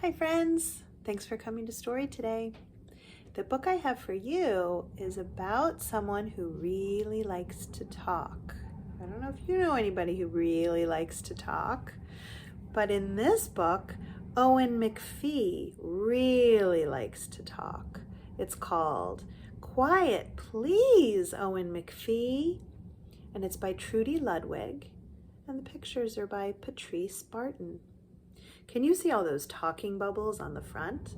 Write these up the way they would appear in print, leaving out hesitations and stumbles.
Hi friends, thanks for coming to Story today. The book I have for you is about someone who really likes to talk. I don't know if you know anybody who really likes to talk, but in this book, Owen McPhee really likes to talk. It's called Quiet Please, Owen McPhee, and it's by Trudy Ludwig, and the pictures are by Patrice Barton. Can you see all those talking bubbles on the front?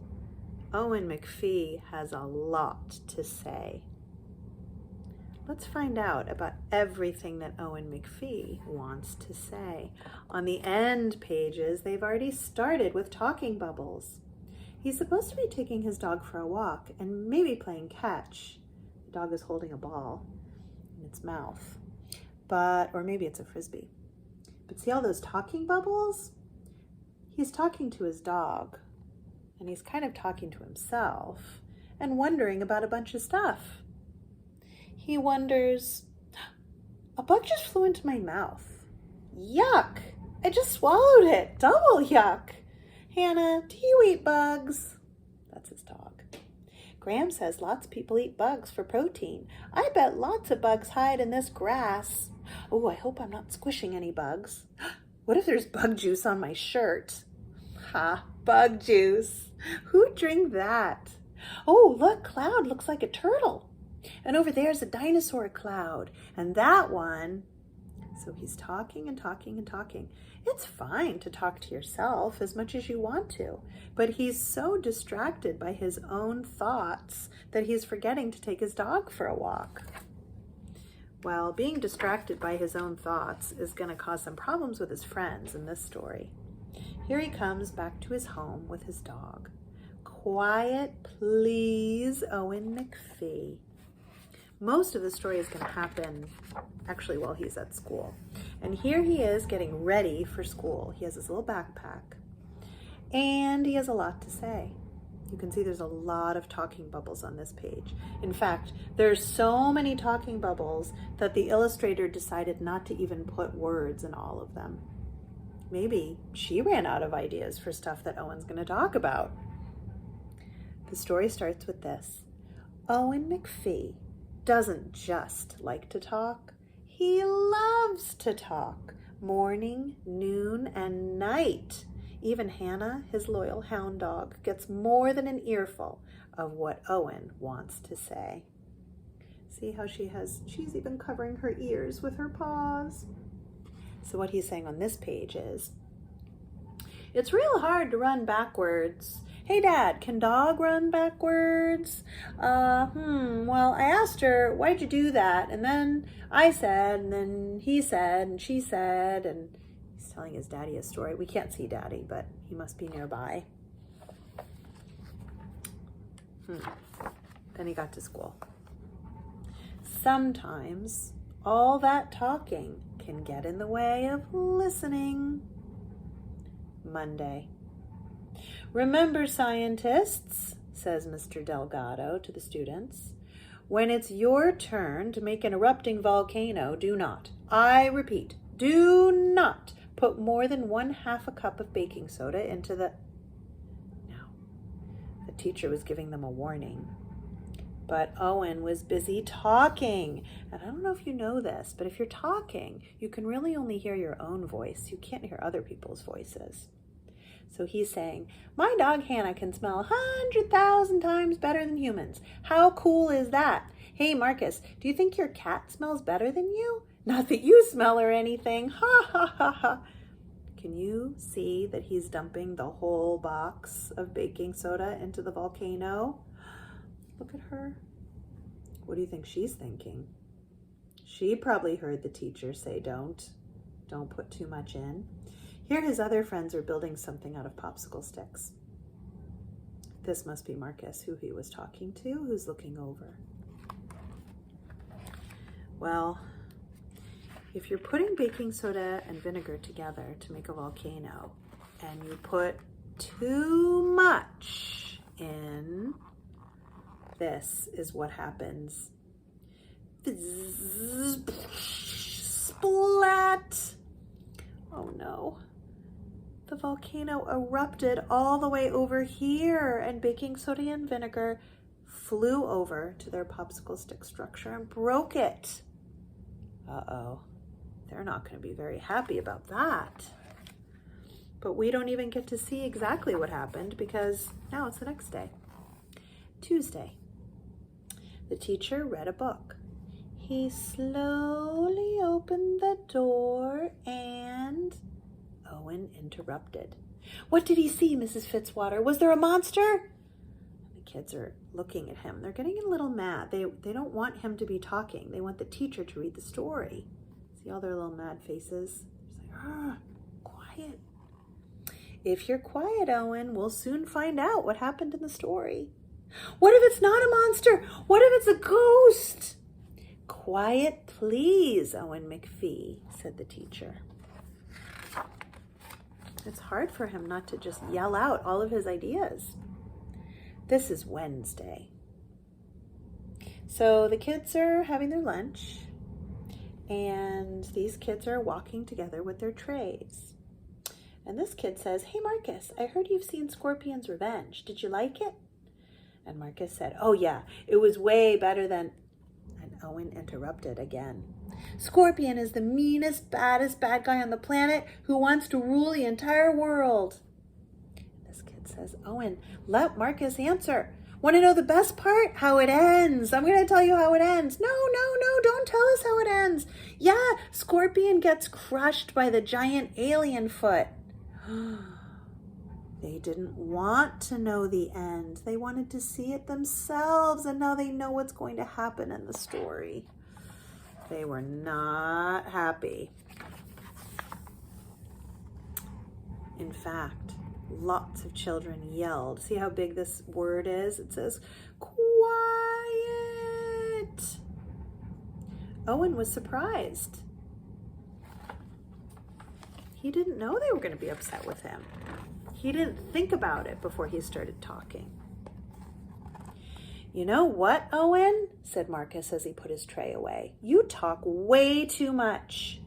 Owen McPhee has a lot to say. Let's find out about everything that Owen McPhee wants to say. On the end pages, they've already started with talking bubbles. He's supposed to be taking his dog for a walk and maybe playing catch. The dog is holding a ball in its mouth, or maybe it's a frisbee. But see all those talking bubbles? He's talking to his dog, and he's kind of talking to himself and wondering about a bunch of stuff. He wonders, a bug just flew into my mouth. Yuck! I just swallowed it. Double yuck. Hannah, do you eat bugs? That's his dog. Graham says lots of people eat bugs for protein. I bet lots of bugs hide in this grass. Oh, I hope I'm not squishing any bugs. What if there's bug juice on my shirt? Ha, bug juice. Who'd drink that? Oh, look, cloud looks like a turtle. And over there's a dinosaur cloud. And that one. So he's talking and talking and talking. It's fine to talk to yourself as much as you want to, but he's so distracted by his own thoughts that he's forgetting to take his dog for a walk. Well, being distracted by his own thoughts is going to cause some problems with his friends in this story. Here he comes back to his home with his dog. Quiet, please, Owen McPhee. Most of the story is going to happen actually while he's at school. And here he is getting ready for school. He has his little backpack and he has a lot to say. You can see there's a lot of talking bubbles on this page. In fact, there's so many talking bubbles that the illustrator decided not to even put words in all of them. Maybe she ran out of ideas for stuff that Owen's going to talk about. The story starts with this. Owen McPhee doesn't just like to talk. He loves to talk. Morning, noon, and night. Even Hannah, his loyal hound dog, gets more than an earful of what Owen wants to say. See how she's even covering her ears with her paws. So what he's saying on this page is, it's real hard to run backwards. Hey Dad, can dog run backwards? Well, I asked her, why'd you do that? And then I said, and then he said, and she said, and he's telling his daddy a story. We can't see Daddy, but he must be nearby. Then he got to school. Sometimes all that talking can get in the way of listening. Monday. Remember, scientists, says Mr. Delgado to the students, when it's your turn to make an erupting volcano, do not, I repeat, do not put more than 1/2 cup of baking soda into the... No, the teacher was giving them a warning. But Owen was busy talking. And I don't know if you know this, but if you're talking, you can really only hear your own voice. You can't hear other people's voices. So he's saying, my dog Hannah can smell 100,000 times better than humans. How cool is that? Hey, Marcus, do you think your cat smells better than you? Not that you smell or anything. Ha, ha, ha, ha. Can you see that he's dumping the whole box of baking soda into the volcano? Look at her. What do you think she's thinking? She probably heard the teacher say, don't put too much in. Here his other friends are building something out of popsicle sticks. This must be Marcus, who he was talking to, who's looking over. Well, if you're putting baking soda and vinegar together to make a volcano, and you put too much in, this is what happens. Splat! Oh no. The volcano erupted all the way over here, and baking soda and vinegar flew over to their popsicle stick structure and broke it. Uh-oh, they're not going to be very happy about that. But we don't even get to see exactly what happened because now it's the next day. Tuesday. The teacher read a book. He slowly opened the door and Owen interrupted. What did he see, Mrs. Fitzwater? Was there a monster? The kids are looking at him. They're getting a little mad. They don't want him to be talking. They want the teacher to read the story. See all their little mad faces? It's like, quiet. If you're quiet, Owen, we'll soon find out what happened in the story. What if it's not a monster? What if it's a ghost? Quiet, please, Owen McPhee, said the teacher. It's hard for him not to just yell out all of his ideas. This is Wednesday. So the kids are having their lunch, and these kids are walking together with their trays. And this kid says, "Hey, Marcus, I heard you've seen Scorpion's Revenge. Did you like it?" And Marcus said, "Oh yeah, it was way better than..." And Owen interrupted again. "Scorpion is the meanest, baddest bad guy on the planet who wants to rule the entire world." This kid says, "Owen, let Marcus answer. Want to know the best part? How it ends. I'm going to tell you how it ends." No, don't tell us how it ends. Yeah, Scorpion gets crushed by the giant alien foot. They didn't want to know the end. They wanted to see it themselves, and now they know what's going to happen in the story. They were not happy. In fact, lots of children yelled. See how big this word is? It says, "Quiet." Owen was surprised. He didn't know they were going to be upset with him. He didn't think about it before he started talking. "You know what, Owen?" said Marcus as he put his tray away. "You talk way too much."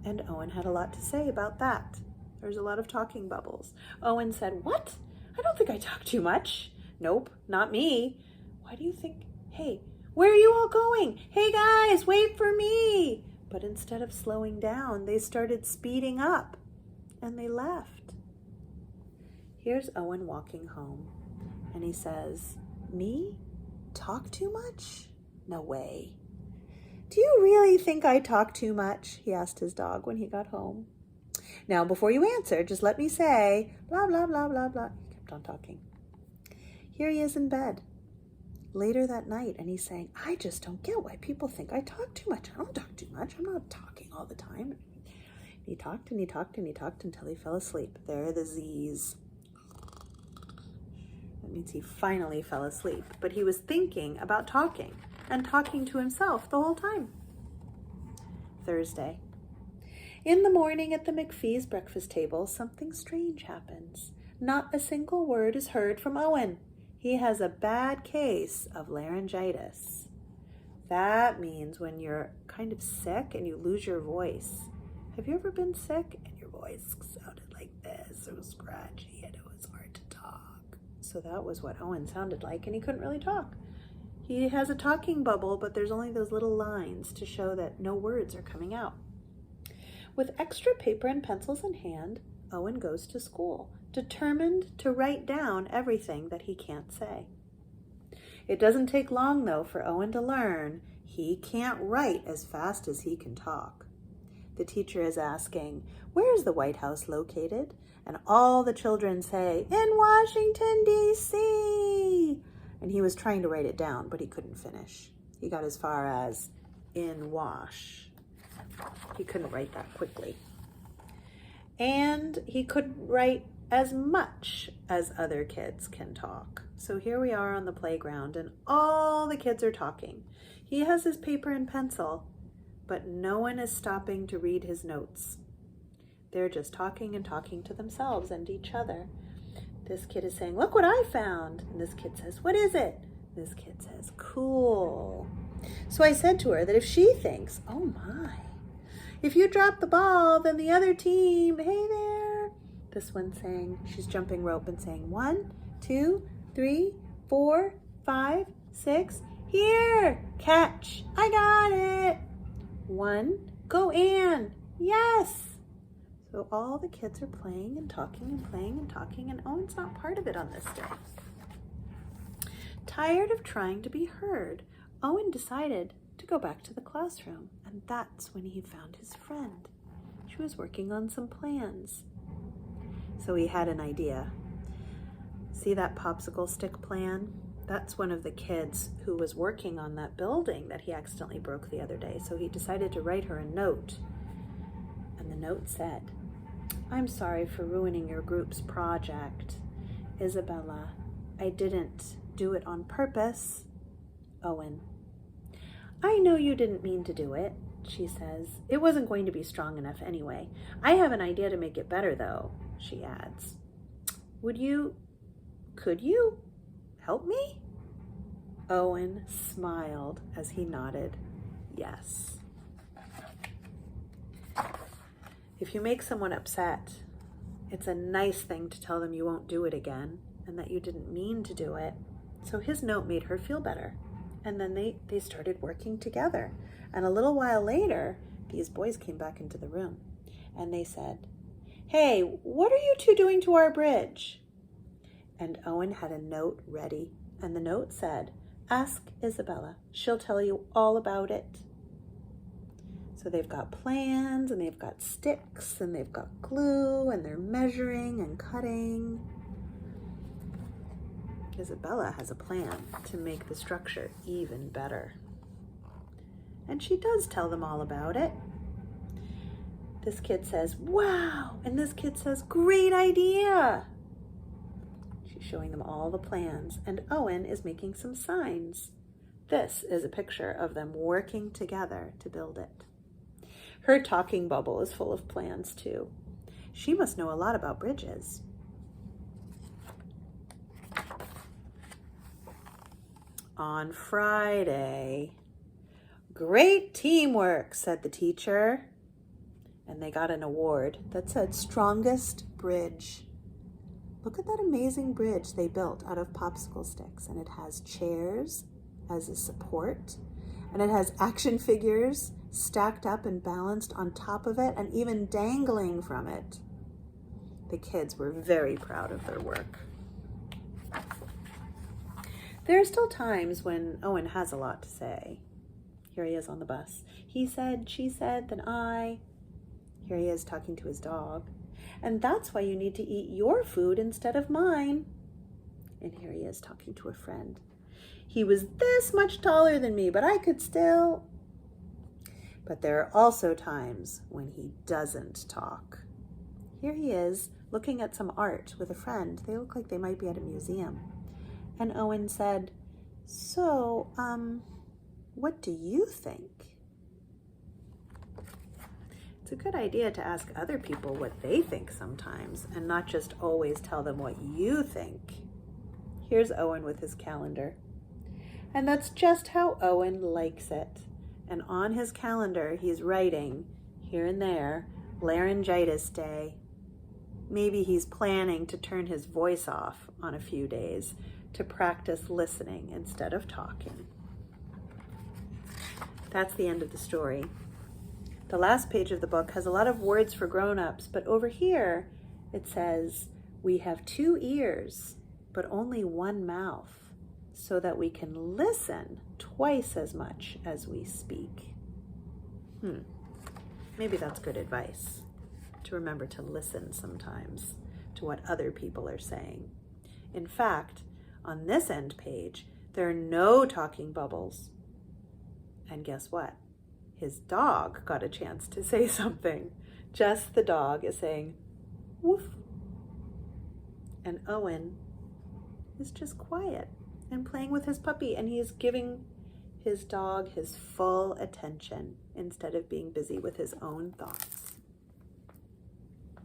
And Owen had a lot to say about that. There's a lot of talking bubbles. Owen said, "What? I don't think I talk too much." "Nope, not me." "Why do you think? Hey, where are you all going? Hey guys, wait for me." But instead of slowing down, they started speeding up, and they left. Here's Owen walking home, and he says, "Me? Talk too much? No way." "Do you really think I talk too much?" he asked his dog when he got home. "Now, before you answer, just let me say, blah, blah, blah, blah, blah." He kept on talking. Here he is in bed later that night, and he's saying, "I just don't get why people think I talk too much. I don't talk too much. I'm not talking all the time." He talked and he talked and he talked until he fell asleep. There are the Z's. That means he finally fell asleep. But he was thinking about talking and talking to himself the whole time. Thursday. In the morning at the McPhee's breakfast table, something strange happens. Not a single word is heard from Owen. He has a bad case of laryngitis. That means when you're kind of sick and you lose your voice. Have you ever been sick and your voice sounded like this? It was scratchy and it was hard to talk. So that was what Owen sounded like, and he couldn't really talk. He has a talking bubble, but there's only those little lines to show that no words are coming out. With extra paper and pencils in hand, Owen goes to school, determined to write down everything that he can't say. It doesn't take long, though, for Owen to learn he can't write as fast as he can talk. The teacher is asking, "Where is the White House located?" And all the children say, "In Washington, D.C." And he was trying to write it down, but he couldn't finish. He got as far as "in wash." He couldn't write that quickly. And he couldn't write as much as other kids can talk. So here we are on the playground, and all the kids are talking. He has his paper and pencil, but no one is stopping to read his notes. They're just talking and talking to themselves and each other. This kid is saying, "Look what I found." And this kid says, "What is it?" This kid says, "Cool." So I said to her that if she thinks, "Oh my, If you drop the ball, then the other team, hey there. This one's saying, she's jumping rope and saying 1, 2, 3, 4, 5, 6. Here, catch. I got it. 1, go Ann. Yes. So all the kids are playing and talking and playing and talking, and Owen's not part of it on this day. Tired of trying to be heard, Owen decided to go back to the classroom, and that's when he found his friend. She was working on some plans. So he had an idea. See that popsicle stick plan? That's one of the kids who was working on that building that he accidentally broke the other day. So he decided to write her a note. And the note said, "I'm sorry for ruining your group's project. Isabella, I didn't do it on purpose." Owen. "I know you didn't mean to do it," she says. "It wasn't going to be strong enough anyway. I have an idea to make it better though," she adds. Could you help me?" Owen smiled as he nodded yes. If you make someone upset, it's a nice thing to tell them you won't do it again and that you didn't mean to do it. So his note made her feel better. And then they started working together. And a little while later, these boys came back into the room and they said, "Hey, what are you two doing to our bridge?" And Owen had a note ready. And the note said, "Ask Isabella. She'll tell you all about it." So they've got plans and they've got sticks and they've got glue and they're measuring and cutting. Isabella has a plan to make the structure even better. And she does tell them all about it. This kid says, "Wow!" And this kid says, "Great idea!" She's showing them all the plans, and Owen is making some signs. This is a picture of them working together to build it. Her talking bubble is full of plans too. She must know a lot about bridges. On Friday, "Great teamwork," said the teacher. And they got an award that said strongest bridge. Look at that amazing bridge they built out of popsicle sticks. And it has chairs as a support. And it has action figures stacked up and balanced on top of it and even dangling from it. The kids were very proud of their work. There are still times when Owen has a lot to say. Here he is on the bus. He said, she said, then I. Here he is talking to his dog. And that's why you need to eat your food instead of mine. And here he is talking to a friend. He was this much taller than me, but I could still. But there are also times when he doesn't talk. Here he is looking at some art with a friend. They look like they might be at a museum. And Owen said, "So, what do you think?" It's a good idea to ask other people what they think sometimes and not just always tell them what you think. Here's Owen with his calendar. And that's just how Owen likes it. And on his calendar, he's writing, here and there, laryngitis day. Maybe he's planning to turn his voice off on a few days to practice listening instead of talking. That's the end of the story. The last page of the book has a lot of words for grown-ups, but over here it says, "We have 2 ears, but only 1 mouth, so that we can listen twice as much as we speak." Maybe that's good advice, to remember to listen sometimes to what other people are saying. In fact, on this end page, there are no talking bubbles. And guess what? His dog got a chance to say something. Just the dog is saying, "Woof." And Owen is just quiet and playing with his puppy, and he is giving his dog his full attention instead of being busy with his own thoughts.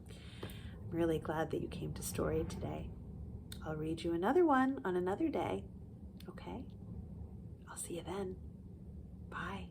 I'm really glad that you came to Story today. I'll read you another one on another day, okay? I'll see you then. Bye.